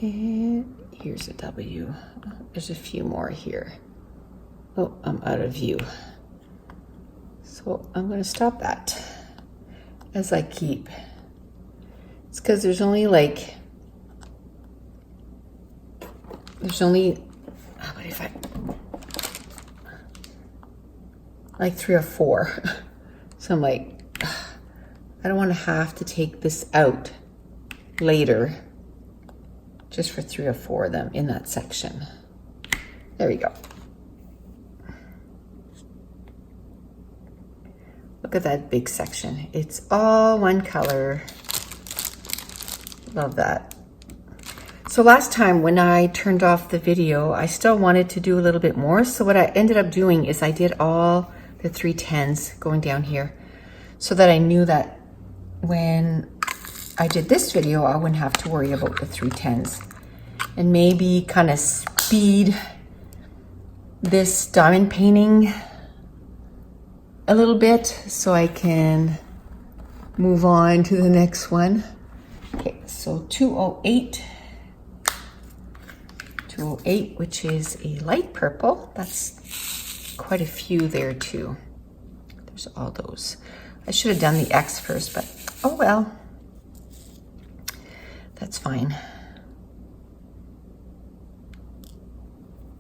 Speaker 1: And here's a W. There's a few more here. Oh, I'm out of view. So I'm going to stop that as I keep. It's because there's only what if I like 3 or 4. So I'm like, I don't want to have to take this out later just for 3 or 4 of them in that section. There we go. Look at that big section. It's all one color. Love that. So last time when I turned off the video, I still wanted to do a little bit more. So what I ended up doing is I did all the 310s going down here so that I knew that when I did this video, I wouldn't have to worry about the 310s, and maybe kind of speed this diamond painting a little bit so I can move on to the next one. Okay, so 208, which is a light purple. That's quite a few there too. There's all those. I should have done the X first, but oh well. That's fine.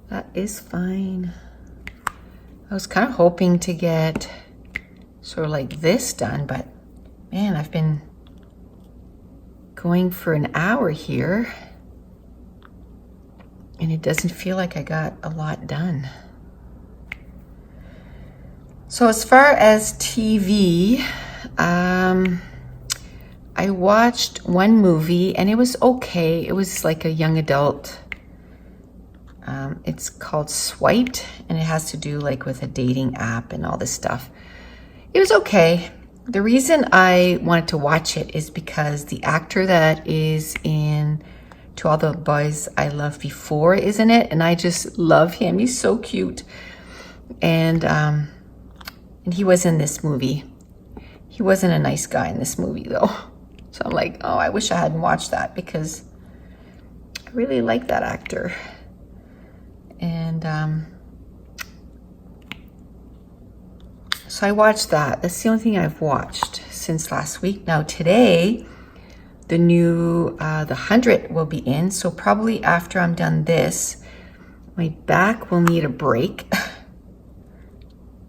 Speaker 1: That is fine. I was kind of hoping to get sort of like this done, but man, I've been going for an hour here and it doesn't feel like I got a lot done. So as far as TV, I watched one movie and it was okay. It was like a young adult. It's called Swiped, and it has to do like with a dating app and all this stuff. It was okay. The reason I wanted to watch it is because the actor that is in To All the Boys I Loved Before is in it, and I just love him. He's so cute. And he was in this movie. He wasn't a nice guy in this movie though. So I'm like, oh, I wish I hadn't watched that because I really like that actor. And so I watched that. That's the only thing I've watched since last week. Now today, the new, the 100 will be in. So probably after I'm done this, my back will need a break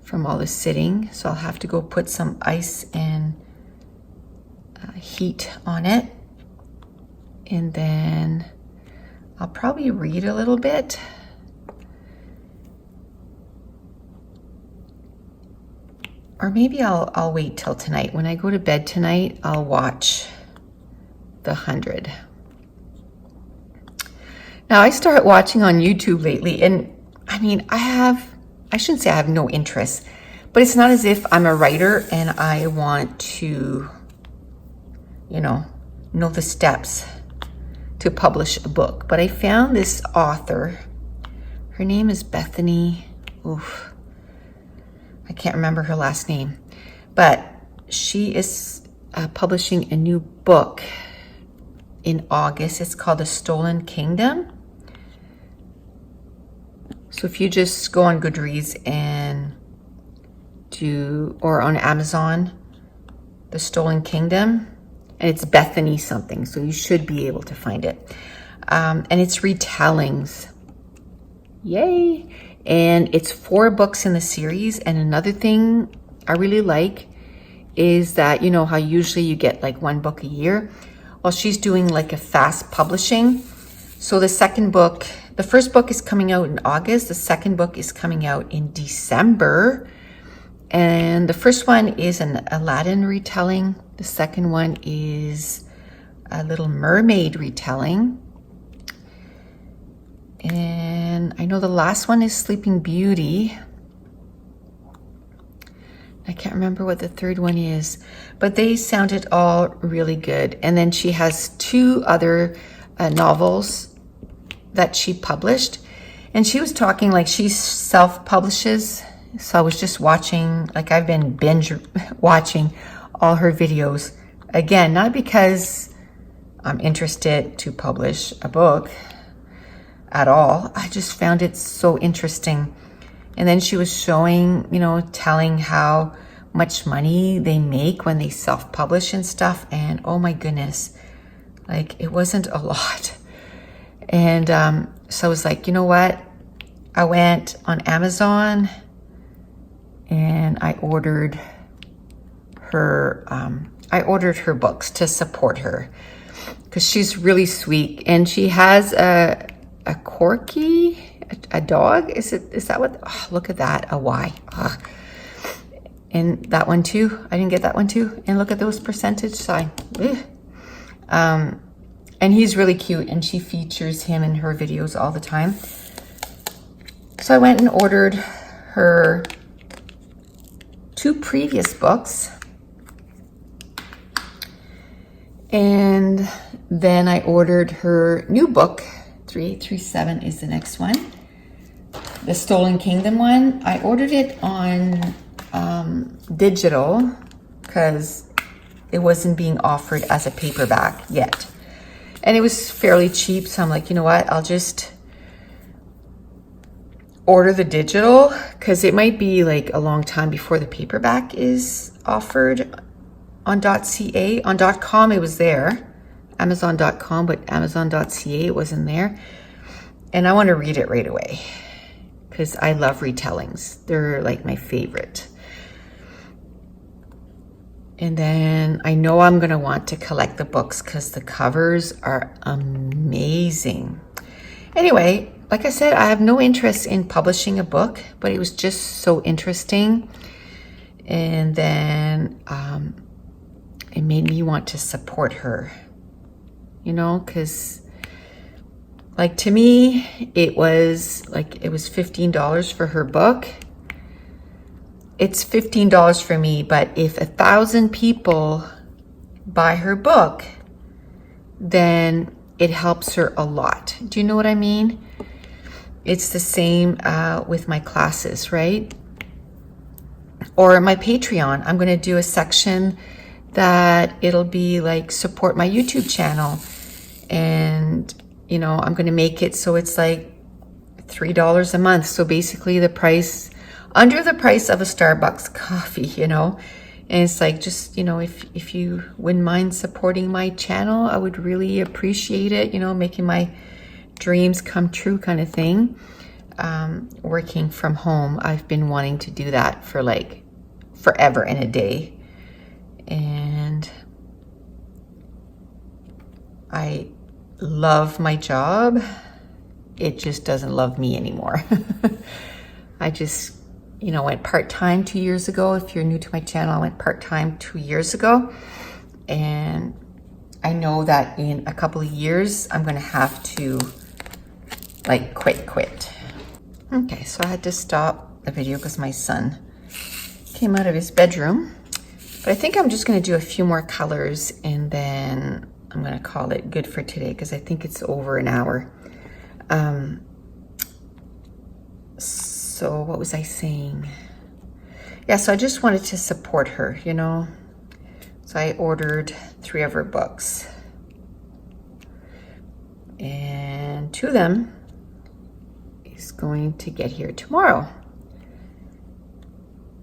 Speaker 1: from all the sitting. So I'll have to go put some ice and heat on it. And then I'll probably read a little bit. Or maybe I'll wait till tonight. When I go to bed tonight, I'll watch the 100. Now I started watching on YouTube lately, and I mean, I shouldn't say I have no interest, but it's not as if I'm a writer and I want to, know the steps to publish a book. But I found this author. Her name is Bethany. Oof. I can't remember her last name, but she is publishing a new book in August. It's called The Stolen Kingdom. So if you just go on Goodreads and or on Amazon, The Stolen Kingdom, and it's Bethany something, so you should be able to find it. And it's retellings. Yay! And it's 4 books in the series. And another thing I really like is that, you know how usually you get like one book a year? Well, she's doing like a fast publishing. So the first book is coming out in August. The second book is coming out in December. And the first one is an Aladdin retelling. The second one is a Little Mermaid retelling. And I know the last one is Sleeping Beauty. I can't remember what the third one is, but they sounded all really good. And then she has 2 other novels that she published. And she was talking like she self-publishes. So I was just watching, like I've been binge watching all her videos. Again, not because I'm interested to publish a book at all. I just found it so interesting. And then she was showing, you know, telling how much money they make when they self-publish and stuff. And oh my goodness, like it wasn't a lot. And so I was like, you know what? I went on Amazon and I ordered her books to support her because she's really sweet. And she has a Corky, a dog. Is that what? Oh, look at that. A Y. Oh. And that one too. I didn't get that one too. And look at those percentage sign. And he's really cute, and she features him in her videos all the time. So I went and ordered her 2 previous books. And then I ordered her new book. 3837 is the next one. The Stolen Kingdom one. I ordered it on digital because it wasn't being offered as a paperback yet. And it was fairly cheap. So I'm like, you know what? I'll just order the digital because it might be like a long time before the paperback is offered on .ca. On .com it was there. Amazon.com, but Amazon.ca it wasn't there. And I want to read it right away because I love retellings. They're like my favorite. And then I know I'm going to want to collect the books because the covers are amazing. Anyway, like I said, I have no interest in publishing a book, but it was just so interesting. And then it made me want to support her, you know, because like to me, it was $15 for her book. It's $15 for me, but if 1,000 people buy her book, then it helps her a lot. Do you know what I mean? It's the same with my classes, right? Or my Patreon. I'm going to do a section that it'll be like support my YouTube channel. And, you know, I'm going to make it so it's like $3 a month. So basically the price, under the price of a Starbucks coffee, you know. And it's like, just, you know, if you wouldn't mind supporting my channel, I would really appreciate it, you know, making my dreams come true kind of thing. Working from home, I've been wanting to do that for like forever and a day. And I love my job. It just doesn't love me anymore. I just, you know, went part-time 2 years ago. If you're new to my channel, I went part-time 2 years ago. And I know that in a couple of years, I'm going to have to like quit. Okay, so I had to stop the video because my son came out of his bedroom. But I think I'm just going to do a few more colors and then I'm going to call it good for today because I think it's over an hour. So what was I saying? Yeah, so I just wanted to support her, you know. So I ordered 3 of her books. And 2 of them is going to get here tomorrow.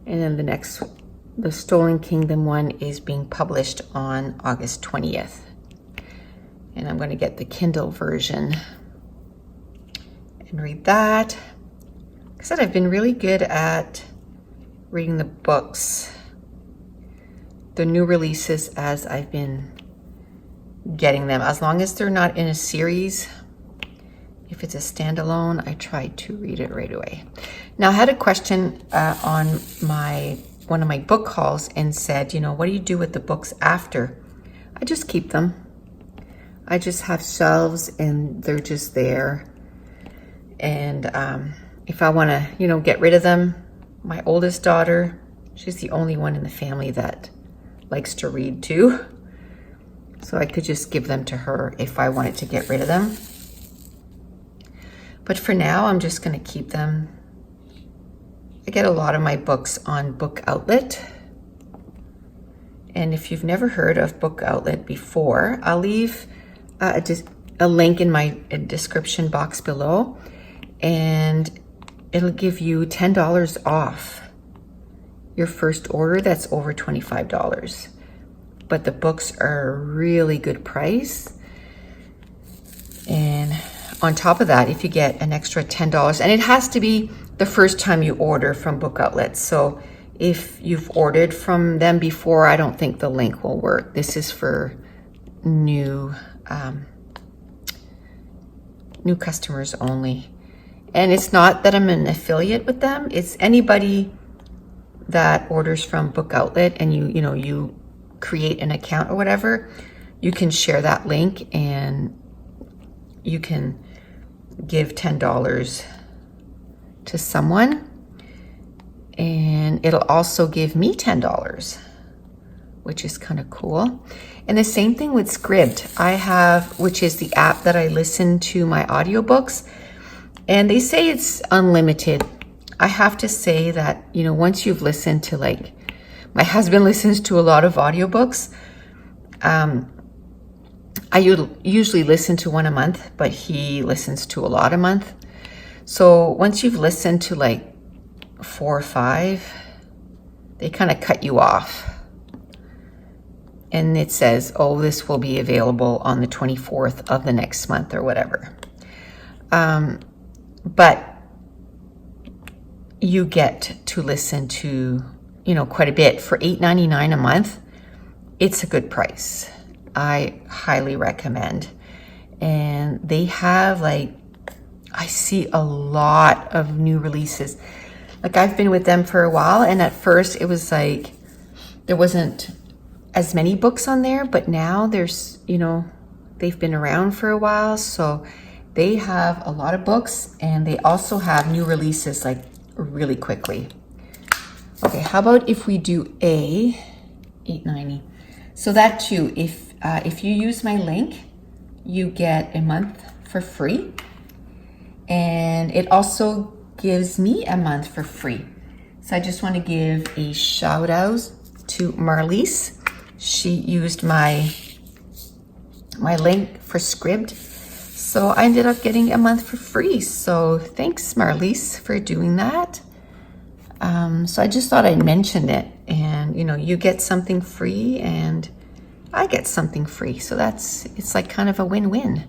Speaker 1: And then the Stolen Kingdom one is being published on August 20th. And I'm going to get the Kindle version and read that. Like I said, I've been really good at reading the books. the new releases as I've been getting them. As long as they're not in a series, if it's a standalone, I try to read it right away. Now, I had a question on one of my book hauls and said, you know, what do you do with the books after? I just keep them. I just have shelves and they're just there. And if I want to, you know, get rid of them, my oldest daughter, she's the only one in the family that likes to read too. So I could just give them to her if I wanted to get rid of them. But for now, I'm just going to keep them. I get a lot of my books on Book Outlet. And if you've never heard of Book Outlet before, I'll leave a link in my description box below. And it'll give you $10 off your first order that's over $25. But the books are a really good price. And on top of that, if you get an extra $10, and it has to be the first time you order from Book Outlet. So if you've ordered from them before, I don't think the link will work. This is for new customers only. And it's not that I'm an affiliate with them. It's anybody that orders from Book Outlet and you create an account or whatever, you can share that link and you can give $10 to someone, and it'll also give me $10, which is kind of cool. And the same thing with Scribd. I have, which is the app that I listen to my audiobooks, and they say it's unlimited. I have to say that, you know, once you've listened to, like, my husband listens to a lot of audiobooks. I usually listen to one a month, but he listens to a lot a month. So once you've listened to like 4 or 5, they kind of cut you off. And it says, oh, this will be available on the 24th of the next month or whatever. But you get to listen to, you know, quite a bit. For $8.99 a month, it's a good price. I highly recommend. And they have, like, I see a lot of new releases. Like, I've been with them for a while, and at first it was like there wasn't as many books on there, but now there's, you know, they've been around for a while, so they have a lot of books, and they also have new releases like really quickly. Okay, how about if we do $8.90? So that too, if you use my link, you get a month for free, and it also gives me a month for free. So I just want to give a shout out to Marlies. She used my link for Scribd, so I ended up getting a month for free. So thanks, Marlies, for doing that. So I just thought I'd mention it, and you know, you get something free and I get something free. So it's like kind of a win-win.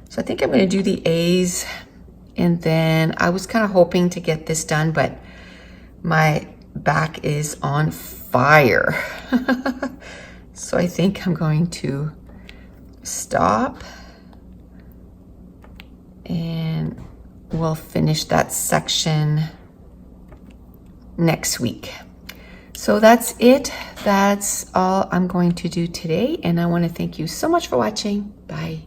Speaker 1: So I think I'm going to do the A's, and then I was kind of hoping to get this done, but my back is on fire. So I think I'm going to stop, and we'll finish that section next week. So that's it. That's all I'm going to do today, and I want to thank you so much for watching. Bye.